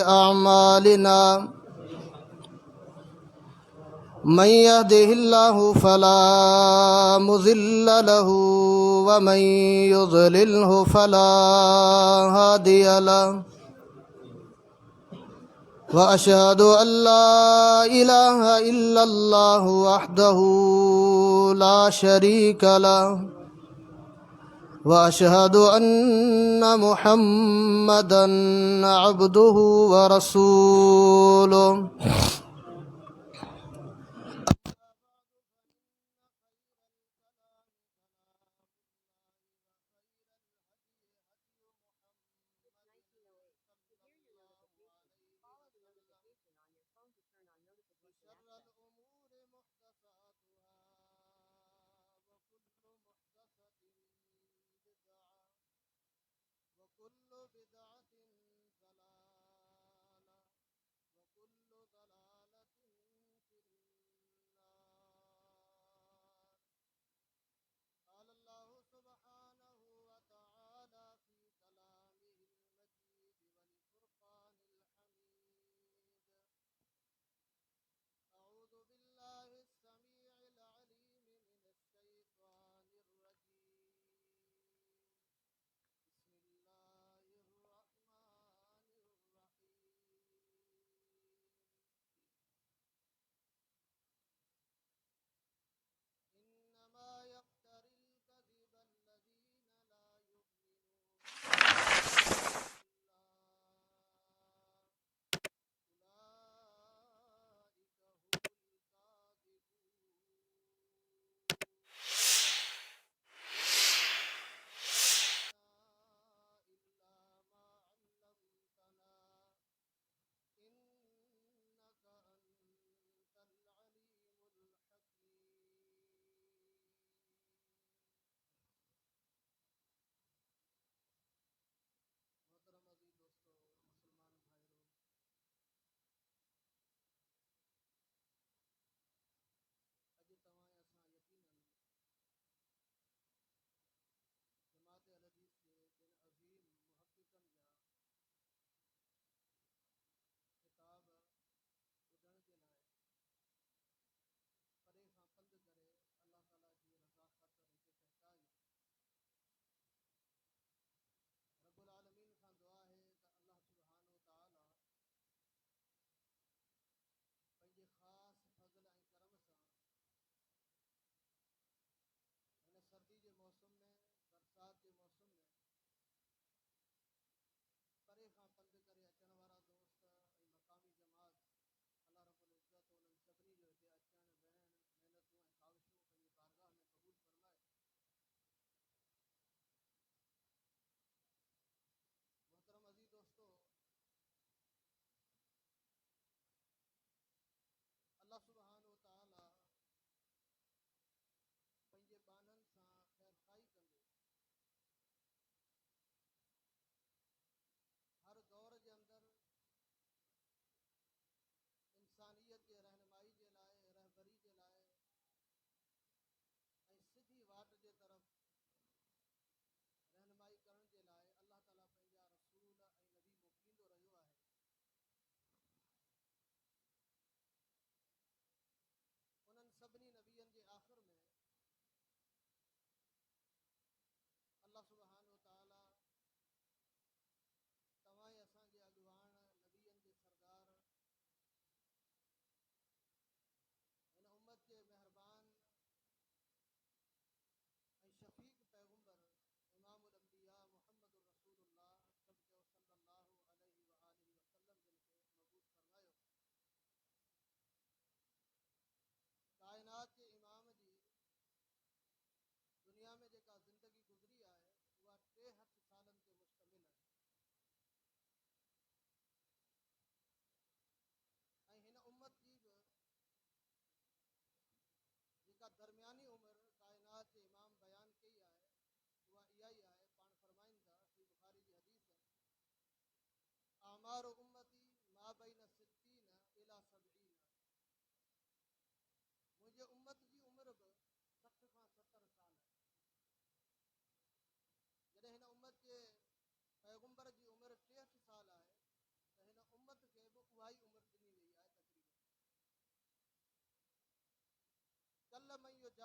أعمالنا من يهده الله فلا مضل له ومن يضلله فلا هادي له وأشهد أن لا إله إلا الله وحده لا شريك له وأشهد أن محمدا عبده ورسوله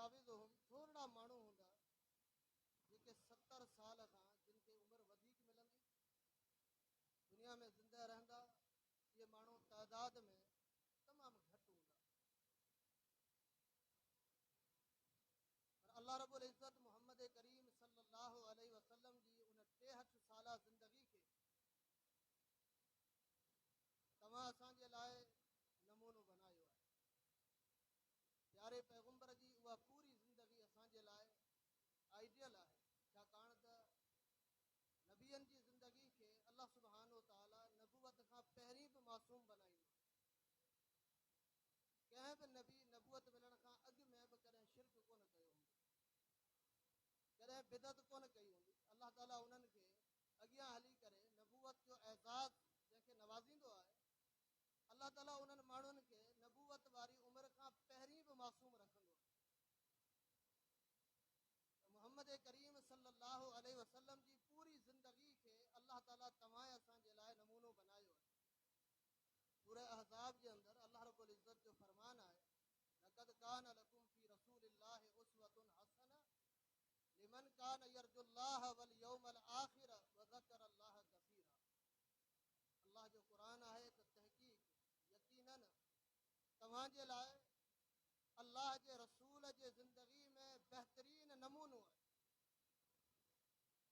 युजाविजुहुम थोड़ा माण्हू हूंदा जेके 70 साल खां जिन खे उमिरि वधीक मिलंदी दुनिया में ज़िंदा रहंदा इहे माण्हू तादाद में तमामु घटि हूंदा पर अल्लाह रब्बुल इज़्ज़त मोहम्मद करीम सल्लल्लाहु अलैहि वसल्लम जी उन 63 साला ज़िंदगी खे तव्हां असांजे लाइ नमूनो बनायो आहे प्यारे पैगंबर जी उहा पूरी ज़िंदगी असांजे लाइ आइडियल आहे छाकाणि त नबियनि जी ज़िंदगी खे अल्लाह सुब्हानो ताला नबूवत खां पहिरीं बि मासूम बनाईंदो कंहिं बि नबी नबूवत मिलण खां अॻु में बि कॾहिं शिरक कोन कयो हूंदो कॾहिं बिदत कोन कई हूंदी अल्लाह ताला उन्हनि खे अॻियां हली करे नबूवत जो एज़ाज़ जंहिंखे नवाज़ींदो आहे अल्लाह ताला उन्हनि माण्हुनि खे नबूवत वारी उमिरि खां पहिरीं बि मासूम रखंदो आहे मोहम्मद करीम सल्लल्लाहु अलैहि वसल्लम जी पूरी ज़िंदगी खे अल्लाह ताला तव्हां असांजे लाइ नमूनो बनायो आहे सूरह अहज़ाब जे अंदरि अल्लाह रब्बुल इज़्ज़त जो फरमान आहे लक़द कान लकुम फी रसूलिल्लाहि उस्वतुन हसना लिमन कान यरजुल्लाह वल यौमल आखिर व ज़करल्लाह कसीरा अल्लाह जो क़ुरान आहे त तहक़ीक़ यकीनन तव्हांजे लाइ अल्लाह जे रसूल जे ज़िंदगी में बहितरीन नमूनो आहे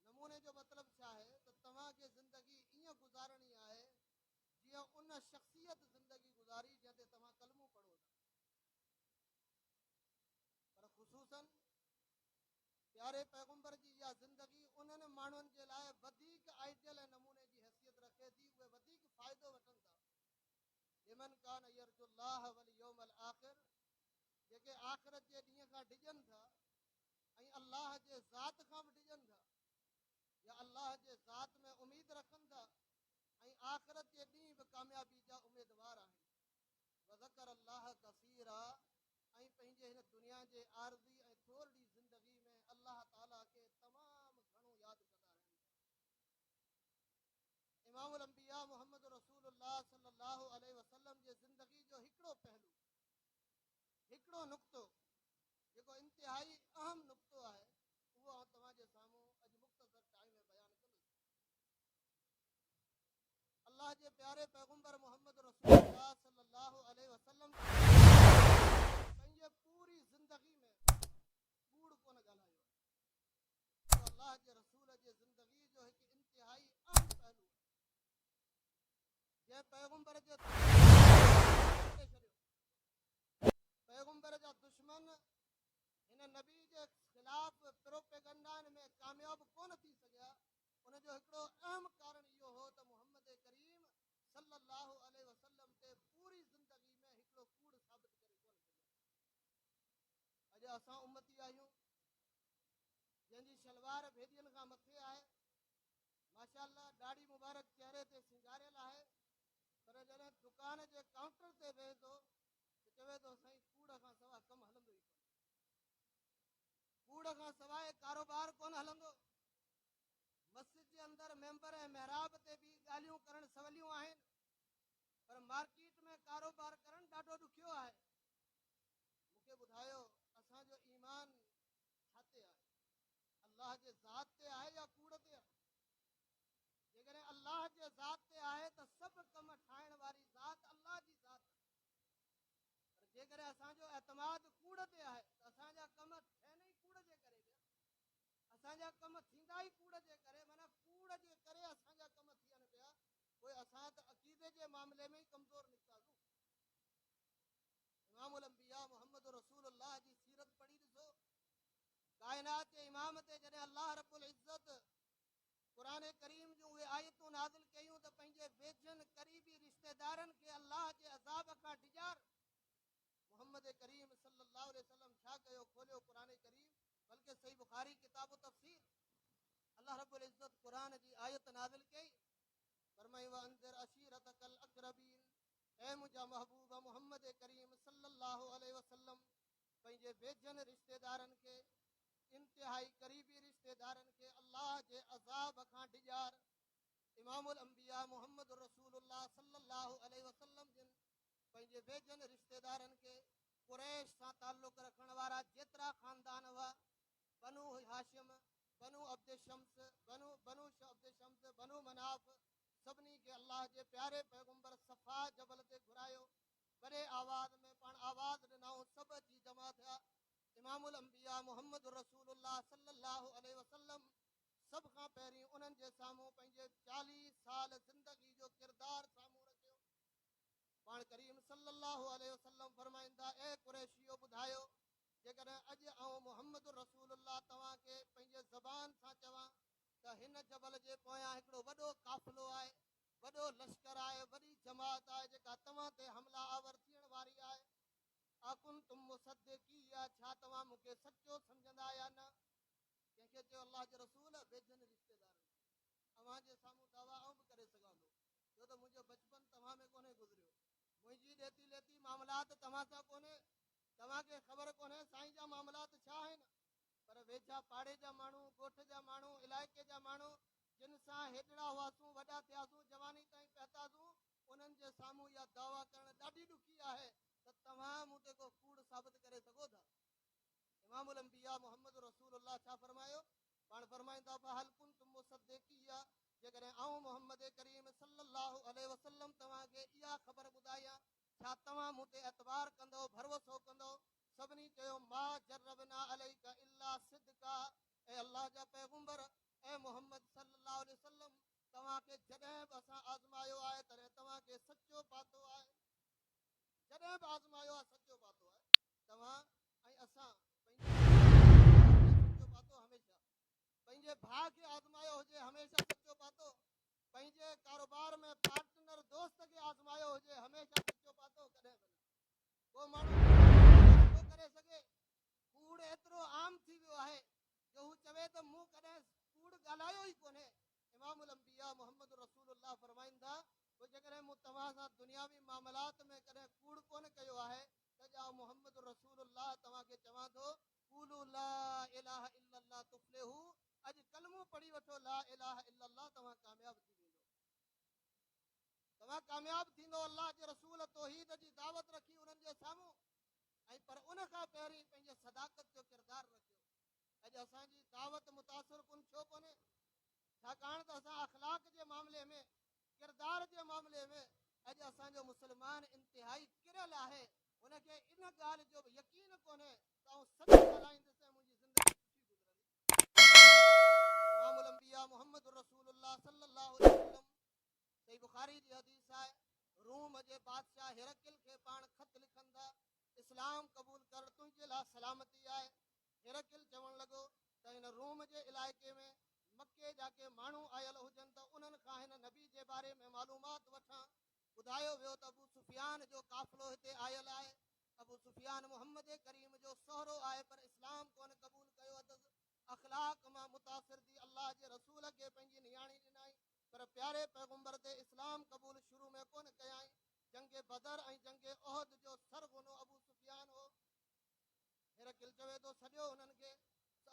नमूने जो मतिलबु छा आहे त तव्हांखे ज़िंदगी ईअं गुज़ारणी आहे जीअं उन शख़्सियत ज़िंदगी गुज़ारी जंहिं ते तव्हां कलमो पढ़ो था पर ख़ुसूसन प्यारे पैगंबर जी इहा ज़िंदगी उन्हनि माण्हुनि जे लाइ वधीक आइडियल ऐं नमूने जी हैसियत रखे थी उहे वधीक फ़ाइदो वठनि था लिमन कान यरजुल्लाह वल यौमल आख़िर जेके आख़िरत जे ॾींहं खां डिॼनि था ऐं अल्लाह जे ज़ात खां बि डिॼनि था या अल्लाह जे ज़ात में उमीद रखनि था ऐं आख़िरत जे ॾींहुं बि कामयाबी जा उमेदवार आहिनि वज़कर अल्लाह कसीरा ऐं पंहिंजे हिन दुनिया जे आरज़ी ऐं थोरी ज़िंदगी में अल्लाह ताला खे तमामु घणो यादि कंदा रहनि इमामुल अंबिया मोहम्मद रसूलुल्लाह सल्लल्लाहु अलैहि वसल्लम जे ज़िंदगी जो हिकिड़ो पहलू हिकिड़ो नुक़्तो जेको इंतिहाई अहम नुक़्तो आहे उहो आउं तव्हांजे साम्हूं अॼु मुख़्तसर टाइम में बयानु कंदुसि अल्लाह जे प्यारे पैगंबर मोहम्मद रसूलुल्लाह सल्लल्लाहु अलैहि वसल्लम पंहिंजे पूरी ज़िंदगी में कूड़ कोन ॻाल्हायो आहे अल्लाह जे रसूल जे ज़िंदगी जो हिकु इंतिहाई अहम पहलू जंहिं पैगंबर जे पैगंबर जा दुश्मन हिन नबी जे ख़िलाफ़ प्रोपेगंडान में कामयाब कोन थी सघिया उनजो हिकिड़ो अहम कारण इहो हो त मोहम्मद करीम सल्लल्लाहु अलैहि वसल्लम ते पूरी ज़िंदगी में हिकिड़ो कूड़ साबित करे कोन सघिया अॼु असां उम्मती आहियूं जंहिंजी शलवार भेदियुनि खां मथे आहे माशाअल्लाह ॾाढी मुबारक चेहरे ते सिंगारियल आहे पर जॾहिं दुकान जे काउंटर ते वेहे थो त चवे थो साईं कूड़ खां सवाइ कमु हलंदो ई कोन कूड़ खां सवाइ कारोबार कोन हलंदो मस्जिद जे अंदरि मेंबर ऐं महराब ते बि ॻाल्हियूं करणु सवलियूं आहिनि पर मार्केट में कारोबार करणु ॾाढो ॾुखियो आहे मूंखे ॿुधायो असांजो ईमान छा ते आहे अल्लाह जे ज़ात ते आहे या कूड़ ते आहे जेकॾहिं अल्लाह जे ज़ात ते आहे त सभु कम ठाहिण वारी ज़ात अल्लाह जी ज़ात आहे पर जेकॾहिं असांजो एतमाद कूड़ ते आहे त असांजा कम थियनि ई कूड़ जे करे पिया असांजा कम थींदा ई कूड़ जे करे माना कूड़ जे करे असांजा कम थियनि पिया पोइ असां त अक़ीदे जे मामले में ई कमज़ोर निकितासीं इमामुल अंबिया मोहम्मद रसूलुल्लाह जी सीरत पढ़ी ॾिसो काइनात जे इमाम ते जॾहिं अल्लाह रब्बुल इज़्ज़त क़ुरान करीम जूं उहे आयतूं नाज़िल कयूं त पंहिंजे वेझनि क़रीबी रिश्तेदारनि खे अल्लाह जे अज़ाब खां डिॼार मोहम्मद करीम सल्लल्लाहु अलैहि वसल्लम छा कयो खोलियो क़ुरान करीम बल्कि सही बुखारी किताब तफ़सीर अल्लाह रब्बुल इज़्ज़त क़ुरान जी आयत नाज़िल कई फरमाई वअंज़िर अशीरतकल अक़रबीन ऐ मुंहिंजा महबूब मोहम्मद करीम सल्लल्लाहु अलैहि वसल्लम पंहिंजे वेझनि रिश्तेदारनि खे इंतिहाई क़रीबी रिश्तेदारनि खे अल्लाह जे अज़ाब खां डिॼार इमामुल अंबिया मोहम्मद रसूलुल्लाह सल्लल्लाहु अलैहि वसल्लम जिन पंहिंजे वेझनि रिश्तेदारनि खे कुरैश सां ताल्लुक़ रखण वारा जेतिरा ख़ानदान हुआ, बनु हाशिम, बनु अब्द शम्स, बनु अब्द शम्स, बनु मनाफ, सभिनी खे अल्लाह जे प्यारे पैगंबर सफ़ा जबल ते घुरायो। वॾे आवाज़ में पाण आवाज़ ॾिनऊं, सभु अची जमा थिया। इमामुल अंबिया मुहम्मद रसूलुल्लाह सल्लल्लाहु अलैहि वसल्लम सभ खां पहिरीं उन्हनि जे साम्हूं पंहिंजे 40 साल ज़िंदगी जो किरदार साम्हूं रखियो। पाण करीम सल्लल्लाहु अलैहि वसल्लम फरमाईंदा, ए कुरैशियो ॿुधायो, जेकॾहिं अॼु आऊं मुहम्मद रसूलुल्लाह तव्हांखे पंहिंजे ज़बान सां चवां त हिन जबल जे पोयां हिकिड़ो वॾो काफ़िलो आहे, वॾो लश्कर आहे, वॾी जमात आहे जेका तव्हां ते हमला आवर थियण वारी आहे। आकुन तुम मुसद्दिकी, छा तव्हां मूंखे सचो सम्झंदा या न? कंहिंखे चयो अल्लाह जे रसूल बेजन रिश्तेदार अव्हां जे साम्हूं दावा आऊं बि करे सघां थो, छो त मुंहिंजो बचपन तव्हां में कोन्हे गुज़रियो, मुंहिंजी ॾेती लेती मामलात तव्हां सां कोन्हे, तव्हांखे ख़बर कोन्हे साईं जा मामलात छा आहिनि। पर वेझा पाड़े जा माण्हू, ॻोठ जा माण्हू, इलाइक़े जा माण्हू जिन सां हेॾड़ा हुआसूं, वॾा थियासूं, जवानी ताईं पहुतासूं, उन्हनि जे साम्हूं इहा दावा करणु ॾाढी ॾुखी आहे त तव्हां मूं ते को कूड़ साबित करे सघो था। इमामुल अंबिया मुहम्मद रसूलुल्लाह छा फरमायो? पाण फरमाईंदा, फहल कुंतुम मुसद्दिकिया, जेकॾहिं आऊं मुहम्मद करीम सल्लल्लाहु अलैहि वसल्लम तव्हांखे इहा ख़बर ॿुधायां, छा तव्हां मूं ते एतबार कंदो, भरोसो कंदो? सभिनी चयो, मा जर्रबना अलैका इल्ला सिद्का, ऐं अल्लाह जा पैगंबर, ऐं मुहम्मद सल्लल्लाहु अलैहि वसल्लम, तव्हांखे जॾहिं बि असां आज़मायो आहे तॾहिं तव्हांखे सचो पातो आहे। जॾहिं बि आज़मायो आहे सचो पातो आहे। तव्हां ऐं असां सचो पातो हमेशह। पंहिंजे भाउ खे आज़मायो हुजे हमेशह सचो पातो। पंहिंजे कारोबार में पार्टनर दोस्त खे आज़मायो हुजे हमेशह सचो पातो। कॾहिं बि को माण्हू नथो करे सघे। कूड़ एतिरो आम थी वियो आहे जो हू चवे त मूं कॾहिं कूड़ ॻाल्हायो ई कोन्हे। इमामुल अंबिया मुहम्मद रसूलुल्लाह फरमाईंदा, पोइ जेकॾहिं मूं तव्हां सां दुनियावी मामलात में कॾहिं कूड़ कोन कयो आहे त ॼा मुहम्मद रसूलुल्लाह तव्हांखे चवां थो, कूलू ला इलाहा इल्लल्लाह तुफ्लिहू, अॼु कलमो पढ़ी वठो ला इलाहा इल्लल्लाह, तव्हां कामयाब थी वेंदो। तव्हां कामयाब थींदो। अल्लाह जे रसूल तौहीद जी दावत रखी उन्हनि जे साम्हूं, ऐं पर उन खां पहिरीं पंहिंजे सदाकत जो किरदारु रखियो। अॼु असांजी दावत मुतासिर कुन छो कोन्हे? छाकाणि त असां अख़लाक जे मामले में, किरदार जे मामले में अॼु असांजो मुस्लमान इंतिहाई किरियल आहे। हुनखे इन ॻाल्हि जो बि यकीन कोन्हे त आउं सच ॻाल्हाईंदुसि ऐं मुंहिंजी ज़िंदगी सुठी गुज़रंदी। इमामुल अंबिया मुहम्मद रसूलुल्लाह सल्लल्लाहु अलैहि वसल्लम, सही बुखारी जी हदीस आहे, रूम जे बादशाह हिरकिल खे पाण ख़त लिखनि था, इस्लाम क़बूल कर, तुंहिंजे लाइ सलामती आहे। हिरकिल चवणु लॻो त हिन रूम जे इलाइक़े में मके जा के माण्हू आयल हुजनि त उन्हनि खां हिन नबी जे बारे में मालूमात वठां। ॿुधायो वियो त अबू सुफियान जो काफ़िलो हिते आयल आहे। अबू सुफियान मुहम्मद करीम जो सोहरो आहे, पर इस्लाम कोन क़बूल कयो अथसि। अख़लाक मां मुतासिर थी अल्लाह जे रसूल खे पंहिंजी नियाणी ॾिनाई, पर प्यारे पैगंबर ते इस्लाम क़बूल शुरू में कोन कयाई। जंग बदर ऐं जंग उहद जो सरगुनो अबू सुफियान हो। हिरकिल चवे थो सॼो उन्हनि खे।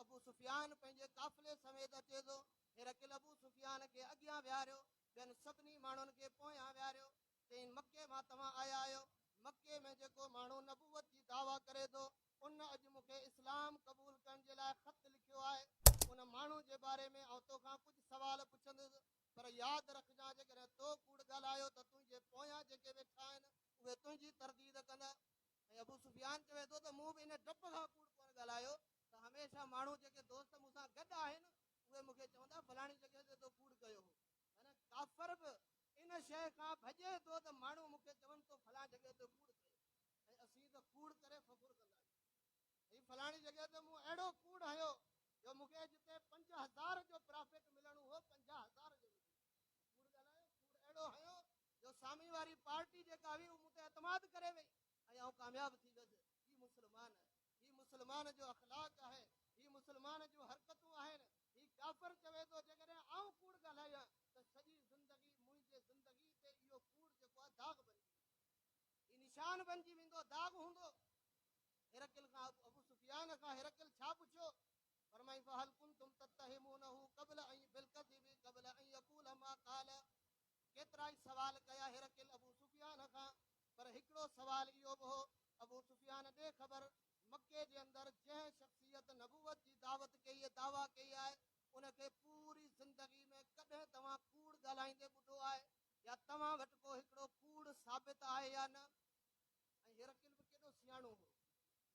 अबू सुफियान पंहिंजे काफ़िले समेत अचे थो। हिरकिल अबू सुफियान खे अॻियां विहारियो, ॿियनि सभिनी माण्हुनि खे पोयां विहारियो। चई, मके मां तव्हां आया आहियो, मके में जेको माण्हू नबूवत जी दावा करे थो उन अॼु मूंखे इस्लाम क़बूल करण जे लाइ ख़त लिखियो आहे। उन माण्हू जे बारे में आउं तोखां कुझु सवाल पुछंदुसि, पर यादि रखजांइ जेकॾहिं तो कूड़ ॻाल्हायो त तुंहिंजे पोयां जेके वेठा आहिनि उहे तुंहिंजी तरदीद कंदा। ऐं अबू सुफियान चवे थो त मूं बि इन डप खां कूड़ कोन ॻाल्हायो त हमेशह माण्हू जेके दोस्त मूंसां गॾु आहिनि उहे मूंखे चवंदा फलाणी जॻह ते तो कूड़ कयो हो। माना काफ़र बि इन शइ खां भॼे थो त माण्हू मूंखे चवनि तो फलाणी जॻह ते कूड़ कयो, ऐं असीं त कूड़ करे फ़खुर कंदा आहियूं। हीअ फलाणी जॻह ते मूं अहिड़ो कूड़ हयो जो मूंखे जिते 5000 जो प्रॉफिट मिलणो हो 50,000 जो कूड़ ॻाल्हायो। कूड़ अहिड़ो हयो जो सामी वारी पार्टी जेका हुई मूं ते एतमाद करे वई ऐं आउं कामयाब थी वियुसि। हीअ मुस्लमान आहे, हीअ मुस्लमान जो अख़लाक आहे, हीअ मुस्लमान जूं हरकतूं आहिनि। हीअ काफ़िर चवे थो जेकॾहिं आउं कूड़ ॻाल्हायां त सॼी ज़िंदगी मुंहिंजे ज़िंदगी ते इहो कूड़ जेको आहे दाग़ बणिजी वेंदो, हीअ निशान बणिजी वेंदो, दाग़ हूंदो। हिरकिल खां अबू सुफियान खां हिरकिल छा पुछियो? फरमाई, फहल कुंतुम तत्तहिमूनहु क़ब्ल अन बिलकज़िबि क़ब्ल अन यक़ूल मा क़ाल। केतिरा ई सवाल कया हिरकिल अबू सुफियान खां, पर हिकिड़ो सवाल इहो बि हो, अबू सुफियान ॾे ख़बर मके जे अंदरि जंहिं शख़्सियत नबूवत जी दावत कई दावा कई आहे उनखे पूरी ज़िंदगी में कॾहिं तव्हां कूड़ ॻाल्हाईंदे ॿुधो आहे या तव्हां वटि को हिकिड़ो कूड़ साबित आहे या न। ऐं हिरकिल बि केॾो सियाणो हो,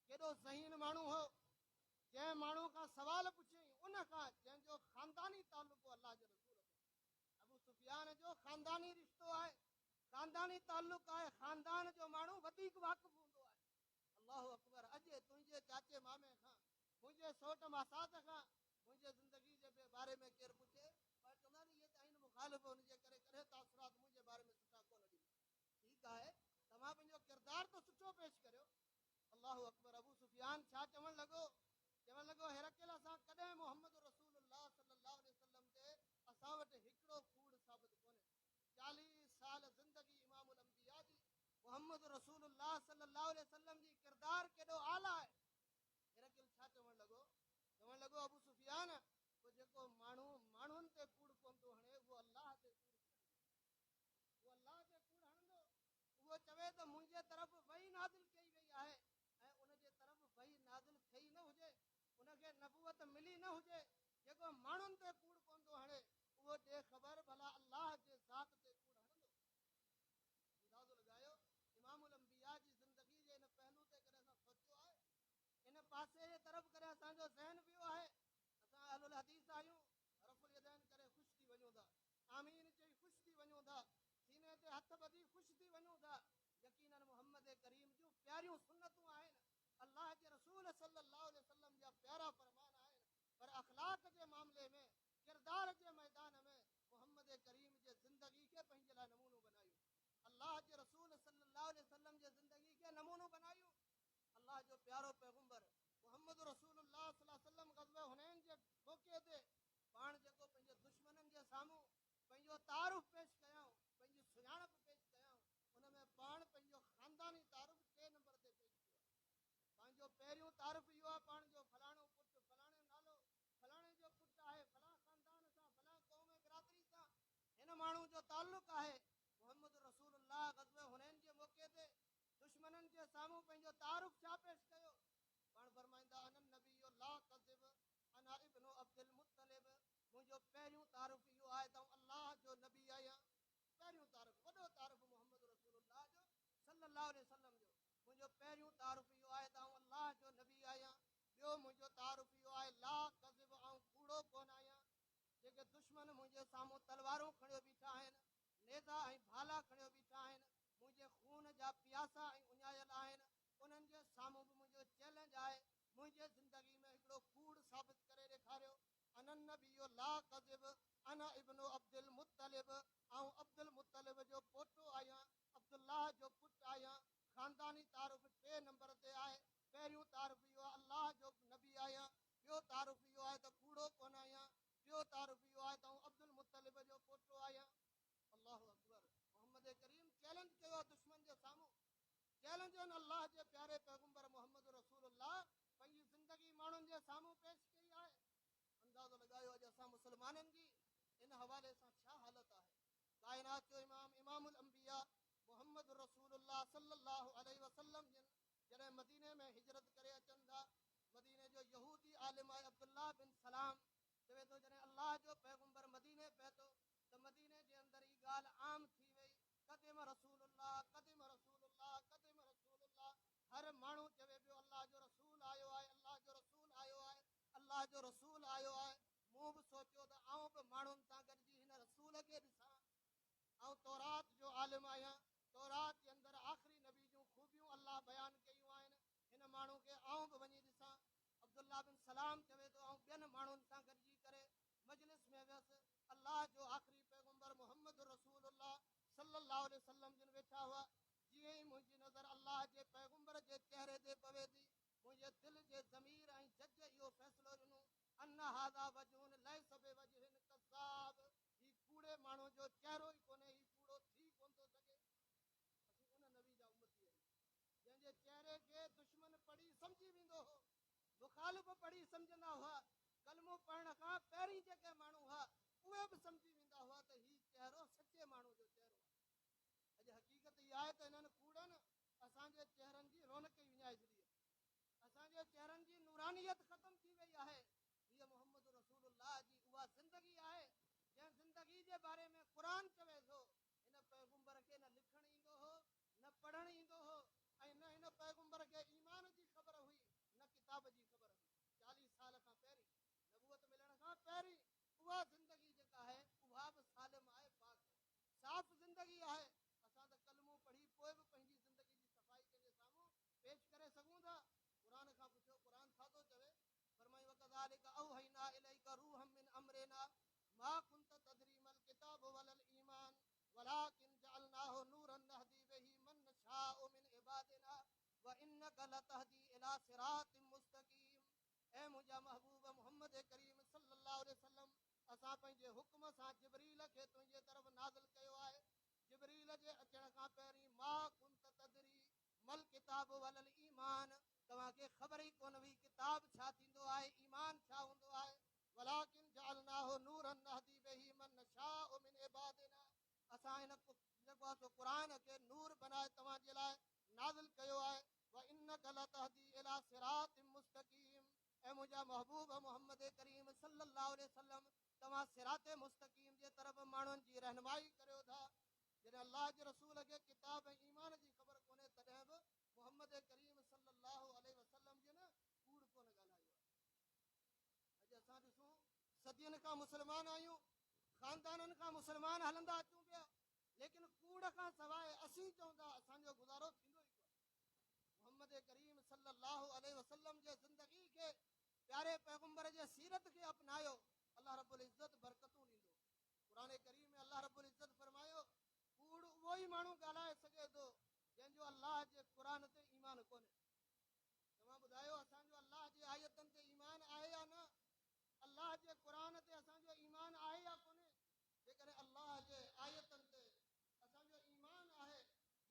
केॾो ज़हीन माण्हू हो, जंहिं माण्हू खां सवाल पुछियईं उन खां जंहिंजो ख़ानदानी तालुक़ो अलाह जे रसूल सां। अबू सुफियान जो ख़ानदानी रिश्तो आहे, ख़ानदानी तालुक़ आहे, ख़ानदान जो माण्हू वधीक वाक़ुफ़ हूंदो आहे। अल्लाह अकबर। अॼु तुंहिंजे चाचे मामे खां, मुंहिंजे सौट मासात खां मुंहिंजे ज़िंदगी जे बारे में केरु पुछे पर चवंदा आहिनि इहे त आहिनि मुखालिफ़, हुनजे करे कॾहिं तासुरात मुंहिंजे बारे में सुठा कोन ॾींदा। ठीकु आहे, तव्हां पंहिंजो किरदारु त सुठो पेश करियो। अल्लाह अकबर। अबू सुफियान छा चवणु लॻो? चवणु लॻो हिरकिल असां कॾहिं मोहम्मद रसूलुल्लाह सल्लल्लाहु अलैहि वसल्लम ते असां वटि हिकिड़ो कूड़ साबित कोन्हे। 40 साल ज़िंदगी इमामुल अंबिया जी मोहम्मद रसूलुल्लाह सल्लल्लाहु अलैहि वसल्लम जी किरदारु केॾो आला आहे। हिरकिल छा चवणु लॻो? चवणु लॻो अबू सुफियान पोइ जेको माण्हू माण्हुनि ते कूड़ कोन थो हणे उहो अलाह ते कूड़ हणंदो, उहो अलाह ते कूड़ हणंदो। उहो चवे त मुंहिंजे तरफ़ वही नाज़िल कई वई आहे ऐं उनजे तरफ़ वही नाज़िल थिई न हुजे, उनखे नबूवत मिली न हुजे, जेको माण्हुनि ते कूड़ कोन थो हणे उहो ॾे ख़बर भला अलाह जे ज़ात ते कूड़ हणंदो। अंदाज़ो लॻायो इमामुल अंबिया जी ज़िंदगी जे इन पहलू ते कॾहिं असां सोचियो आहे? इन पासे जे तरफ़ कॾहिं असांजो ज़हन वियो आहे? असां अहलुल हदीस आहियूं, रफ़ुल यदैन करे ख़ुशि थी वञूं था, आमीन चई ख़ुशि थी वञूं था, सीने ते हथ ॿधी ख़ुशि थी वञूं था। यकीनन मुहम्मद करीम जूं प्यारियूं सुन्नतूं आहिनि, अलाह जे रसूल सल्लल्लाहु अलैहि वसल्लम जा प्यारा फरमान आहिनि, पर अख़लाक जे मामले में, किरदार जे मैदान में मुहम्मद करीम जे ज़िंदगी खे पंहिंजे लाइ नमूनो बनायूं। अलाह जे रसूल सल्लल्लाहु अलैहि वसल्लम जे ज़िंदगी खे नमूनो बनायूं। अलाह जो प्यारो पैगंबर मुहम्मद रसूलुल्लाह सल्लल्लाहु अलैहि वसल्लम ग़ज़वे हुनैन जे मौक़े ते पाण जेको पंहिंजे दुश्मननि जे साम्हूं पंहिंजो तारुफ़ पेश कयऊं, पंहिंजी सुञाणप पेश कयऊं, उन में पाण पंहिंजो ख़ानदानी तारुफ़ 3 नंबर ते पेश कयो। पंहिंजो पहिरियों तारुफ़ इहो आहे पाण जो फलाणो पुटु, फलाणे नालो, फलाणे जो पुटु आहे, फलां ख़ानदान सां, फलां क़ौम बिरादरी सां हिन माण्हू जो ताल्लुक़ आहे। मुहम्मद रसूलुल्लाह ग़ज़वे हुनैन जे मौक़े ते दुश्मननि जे साम्हूं पंहिंजो तारुफ़ छा पेश कयो? पाण फरमाईंदा अनन नबिय्यु ला कज़िब अना इब्नु अब्दुल मुत्तलिब। मुंहिंजो पहिरियों तारुफ़ इहो आहे त अलाह जो नबी आहियां। पहिरियों तारुफ़, वॾो तारुफ़ मुहम्मद रसूलुल्लाह जो सल्लल्लाहु अलैहि वसल्लम जो। मुंहिंजो पहिरियों तारुफ़ इहो आहे त अलाह जो नबी आहियां। ॿियो मुंहिंजो तारुफ़ इहो आहे ला कज़िब, कूड़ो कोन आहियां। जेके दुश्मन मुंहिंजे साम्हूं तलवारूं खणियो बीठा आहिनि, नेज़ा ऐं भाला खणियो बीठा आहिनि, मुंहिंजे खून जा पियासा ऐं उञायल आहिनि, उन्हनि जे साम्हूं बि मुंहिंजो चैलेंज आहे, मुंहिंजे ज़िंदगी में हिकिड़ो कूड़ साबित करे ॾेखारियो। अनन नबिय्यु ला कज़िब अना इब्नु अब्दुल मुत्तलिब, अब्दुल मुत्तलिब जो पोटो आहियां, अब्दुल्लाह जो पुटु आहियां। ख़ानदानी तारुफ़ 3 नंबर ते आहे। पहिरियों तारुफ़ इहो आहे अलाह जो नबी आहियां। ॿियो तारुफ़ इहो आहे त कूड़ो कोन आहियां। टियों तारुफ़ इहो आहे त अब्दुल मुत्तलिब जो पोटो आहियां। अल्लाहु अकबर। मुहम्मद करीम चैलेंज कयो दुश्मन जे साम्हूं। चैलेंज अल्लाह जे प्यारे पैगंबर मुहम्मद रसूलुल्लाह पंहिंजी ज़िंदगी माण्हुनि जे साम्हूं पेश कई आहे। अंदाज़ो लॻायो अॼु असां मुस्लमाननि जी इन हवाले सां छा हालत आहे। काइनात जो इमाम इमामुल अंबिया मुहम्मद रसूलुल्लाह सल्लल्लाहु अलैहि वसल्लम जॾहिं मदीने में हिजरत करे अचनि था, मदीने जो यहूदी आलिम आहे अब्दुल्लाह बिन सलाम चवे थो जॾहिं अलाह जो पैगंबर मदीने पए थो त मदीने जे अंदरि ई ॻाल्हि आम थी वई, क़दिम रसूलुल्लाह, क़दिम रसूलुल्लाह, क़दिम रसूलुल्लाह। हर माण्हू चवे पियो अलाह जो रसूल आयो आहे, अलाह जो रसूल आयो आहे, अलाह जो रसूल आयो आहे। मूं बि सोचियो त आऊं बि माण्हुनि सां गॾिजी हिन रसूल खे ॾिसां। ऐं तौरात जो आलिम आहियां, तौरात जे अंदरि आख़िरी नबी जूं ख़ूबियूं अलाह बयानु कयूं आहिनि, हिन माण्हू खे आऊं बि वञी ॾिसां। अब्दुल्लाह बिन सलाम चवे थो ऐं ॿियनि माण्हुनि सां गॾिजी करे मजलिस में वियसि। अलाह जो आख़िरी पैगंबर मुहम्मद रसूलुल्लाह सल्लल्लाहु अलैहि वसल्लम जिन वेठा हुआ। जीअं ई मुंहिंजी नज़र अलाह जे पैगंबर जे चहिरे ते पवे थी, मुंहिंजे दिलि जे ज़मीर ऐं जज इहो फ़ैसिलो ॾिनो अन हाज़ा वजहुन लैस बिवजहिन कज़्ज़ाब। ही कूड़े माण्हू जो चहिरो ई कोन्हे, ही कूड़ो थी कोन थो सघे। असीं उन नबी जा उम्मती आहियूं जंहिंजे चहिरे खे दुश्मन पढ़ी सम्झी वेंदो हो, मुखालिफ़ पढ़ी सम्झंदा हुआ। कलमो पढ़ण खां पहिरीं जेके माण्हू हुआ उहे बि सम्झी वेंदा हुआ त ही चहिरो सचे माण्हू जो चहिरो आहे। अॼु हक़ीक़त इहा आहे त हिननि कूड़नि असांजे चेहरनि जी रौनक ई विञाए छॾी असांजे चेहरनि जी नूरानियत ख़तम थी वई आहे हीअ मोहम्मद रसूलुल्लाह जी उहा ज़िंदगी आहे जंहिं ज़िंदगी जे बारे में क़ुरान चवे थो हिन पैगंबर खे न लिखणु ईंदो हो न पढ़णु ईंदो हो ऐं न हिन पैगंबर खे ईमान जी ख़बर हुई न किताब जी ख़बर हुई 40 साल खां पहिरीं नबूअत मिलण खां पहिरीं उहा ज़िंदगी जेका आहे उहा बि सालिम आहे पाक साफ़ ज़िंदगी आहे असां त कलमो पढ़ी पोइ बि पंहिंजी ज़िंदगी जी सफ़ाई कंहिंजे साम्हूं पेश करे सघूं था क़ुरान खां पुछो क़ुरान छा थो चवे फरमाई वकज़ालिक औहयना इलैका रूहम मिन अमरिना मा कुंत तदरी मल किताब वलल ईमान वलाकिन जअलनाहु नूरन नहदी बिही मन नशाउ मिन इबादिना व इन्नका लतहदी इला सिरातिम मुस्तकीम ऐ मुंहिंजा महबूब मोहम्मद करीम सल्लल्लाहु अलैहि वसल्लम असां पंहिंजे हुक्म सां जिब्रील खे तुंहिंजे तरफ़ नाज़िल कयो आहे जिब्रील जे अचण खां पहिरीं मा कुंत तदरी मल किताब वलल ईमान तव्हांखे ख़बर ई कोन हुई किताब छा थींदो आहे ईमान छा हूंदो आहे वलाकिन जअलनाहु नूरन नहदी बिही मन नशाउ मिन इबादिना असां हिन जेको आहे क़ुरान खे नूर बनाए तव्हांजे लाइ नाज़िल कयो आहे व इन्नका लतहदी इला सिरातिम मुस्तकीम ऐं मुंहिंजा महबूब मोहम्मद करीम सल्लल्लाहु अलैहि वसल्लम तव्हां सिरात मुस्तकीम जे तरफ़ माण्हुनि जी रहनुमाई करियो था जॾहिं अल्लाह जे रसूल खे किताब ऐं ईमान जी ख़बर कोन्हे तॾहिं बि मोहम्मद करीम सल्लल्लाहु अलैहि वसल्लम जे न कूड़ कोन ॻाल्हायो आहे अॼु असां ॾिसूं सदियुनि खां मुस्लमान आहियूं ख़ानदाननि खां मुस्लमान हलंदा अचूं पिया लेकिन कूड़ खां सवाइ असीं चवंदा असांजो गुज़ारो थींदो ई कोन्हे मोहम्मद करीम सल्लल्लाहु अलैहि वसल्लम जे ज़िंदगी खे प्यारे पैगंबर जे सीरत खे अपनायो अल्लाह रब्बुल इज़्ज़त बरकतूं ॾींदो क़ुरान करीम में अल्लाह रब्बुल इज़्ज़त फरमायो कूड़ उहो ई माण्हू ॻाल्हाए सघे थो जंहिंजो अल्लाह जे क़ुरान ते ईमान कोन्हे तव्हां ॿुधायो असांजो अल्लाह जी आयतनि ते ईमान आहे या न अल्लाह जे क़ुरान ते असांजो ईमान आहे या कोन्हे जेकॾहिं अल्लाह जे आयतनि ते असांजो ईमान आहे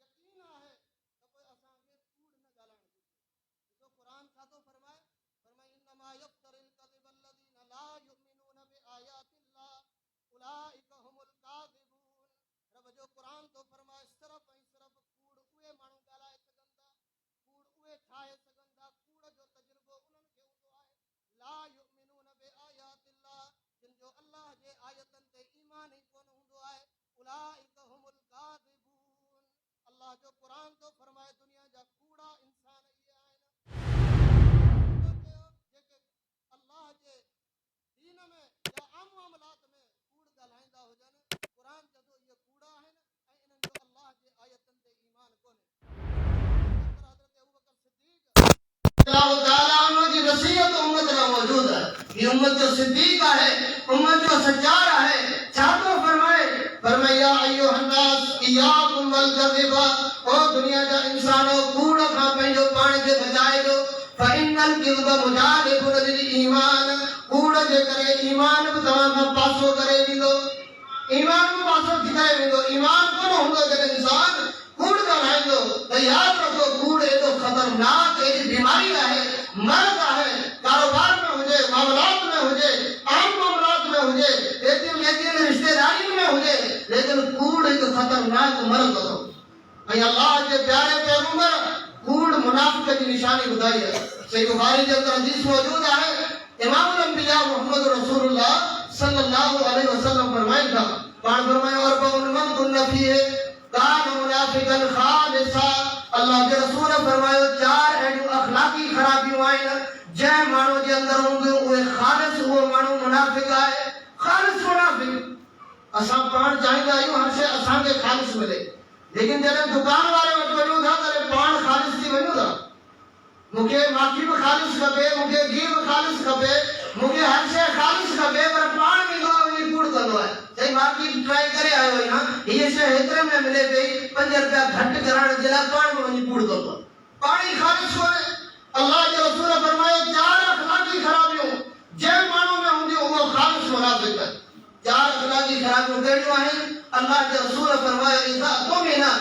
यकीन आहे त पोइ असांखे कूड़ न ॻाल्हाइण घुरिजे ॾिसो क़ुरान छा थो फरमाए इन्नमा यफ्तरिल कज़िब अल्लज़ीना ला युमिनून बिआयातिल्लाह उलाइका हुमुल काज़िबून रब जो क़ुरान थो फरमाए सिर्फ़ ऐं सिर्फ़ कूड़ उहे माण्हू ॻाल्हाए सघनि था कूड़ उहे ठाहे सघनि था कूड़ जो तजुर्बो उन्हनि खे हूंदो आहे ला युमिनून बिआयातिल्लाह जिन जो अल्लाह जे आयतनि ते ईमान ई कोन हूंदो आहे उलाइका हुमुल काज़िबून अल्लाह जो क़ुरान थो फरमाए दुनिया जा कूड़ा इंसान इहे आहिनि जेके अल्लाह जे दीन में या आम मामलात में कूड़ ॻाल्हाईंदा हुजनि क़ुरान चवंदो इहे कूड़ा आहिनि ऐं इन्हनि जो अल्लाह जे आयतनि ते ईमान कोन्हे हज़रत अबू बकर सिद्दीक़ अल्लाह ताला उन जी वसीयत उम्मत में मौजूद है ये उम्मत जो सिद्दीक है उम्मत जो सच्चार है छा तो फरमाए या अय्युहन नास इयाकुम वल कज़िबा ओ दुनिया जा इंसानो कूड़ खां पंहिंजो पाण खे बचाए दो फइनल किज़्ब मुजालिबुन लिल ईमान कूड़ जे करे ईमान बि तव्हां खां पासो करे वेंदो ईमान बि पासो थी करे वेंदो ईमान कोन हूंदो जॾहिं इंसान कूड़ ॻाल्हाईंदो त यादि रखो कूड़ एॾो ख़तरनाक एॾी बीमारी आहे मर्ज़ आहे कारोबार में हुजे मामलात में हुजे आम मामलात में हुजे लेकिन रिश्तेदारी में हुजे लेकिन कूड़ हिकु ख़तरनाक मर्ज़ हो ऐं अल्लाह जे प्यारे पैगंबर कूड़ मुनाफ़िक़ जी निशानी ॿुधाई आहे सही बुखारी जे अंदरि हदीस मौजूद आहे इमामुल अंबिया मोहम्मद रसूलुल्लाह सल्लल्लाहु अलैहि वसल्लम फरमाइनि था पाण फरमायो और बउन मन कुन फीहे कान मुनाफिकन खालिसा अल्लाह के रसूल फरमायो चार अहिड़ियूं अखलाकी ख़राबियूं आहिनि जंहिं माण्हू जे अंदरि हूंदियूं उहे खालिस उहो माण्हू मुनाफिक आहे खालिस मुनाफिक असां पाण चाहींदा आहियूं हर शइ असांखे खालिस मिले लेकिन जॾहिं दुकान वारे वटि वञूं था तॾहिं पाण खालिस थी वञूं था मूंखे माखी बि ख़ालिस खपे मूंखे घी बि ख़ालिस खपे मूंखे हर शइ ख़ालिस खपे पर पाण वेंदो आहे वञी कूड़ कंदो आहे चई माखी ट्राई करे आयो आहियां हीअ शइ हेतिरे में मिले पई 5 रुपया घटि करण जे लाइ पाण बि वञी कूड़ कंदो आहे पाण ई ख़ालिस कोन्हे अल्लाह जे रसूल फरमायो 4 अखलाकी ख़राबियूं जंहिं माण्हू में हूंदियूं उहो ख़ालिस मुनाफ़िक़ आहे 4 अखलाकी ख़राबियूं कहिड़ियूं आहिनि अल्लाह जे रसूल फरमायो इज़ा तुमिना